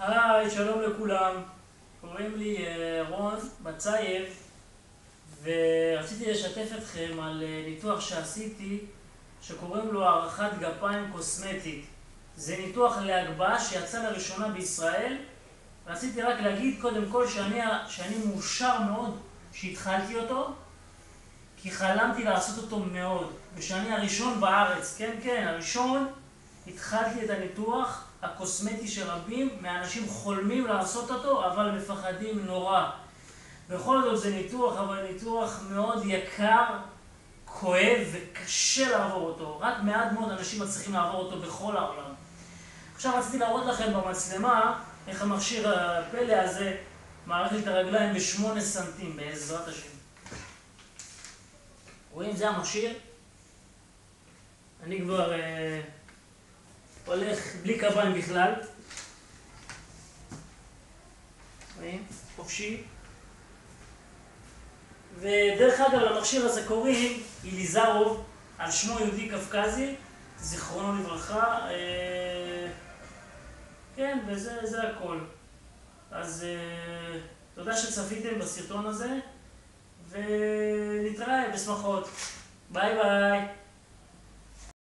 היי, שלום לכולם. קוראים לי רון מצייב, ורציתי לשתף אתכם על ניתוח שעשיתי שקוראים לו הערכת גפיים קוסמטית. זה ניתוח להגבהה שיצא לראשונה בישראל. רציתי רק להגיד קודם כל שאני מאושר מאוד שהתחלתי אותו, כי חלמתי לעשות אותו מאוד, ושאני הראשון בארץ, כן, הראשון. התחלתי את הניתוח הקוסמטי שרבים מהאנשים חולמים לעשות אותו, אבל מפחדים נורא. בכל זאת זה ניתוח, אבל ניתוח מאוד יקר, כואב וקשה לעבור אותו. רק מעט מאוד אנשים מצליחים לעבור אותו בכל העולם. עכשיו רציתי להראות לכם במצלמה איך המכשיר הפלא הזה מערך לי את הרגליים ב8 סנטים בעזרת השם. רואים? זה המכשיר. אני כבר הולך בלי קביים בכלל. רואים? חופשי. ודרך אגב למכשיר הזה קוראים אליזרוב, על שמו יהודי קפקזי, זיכרונו לברכה. כן, וזה הכל. אז תודה שצפיתם בסרטון הזה, ונתראה בשמחות. ביי ביי.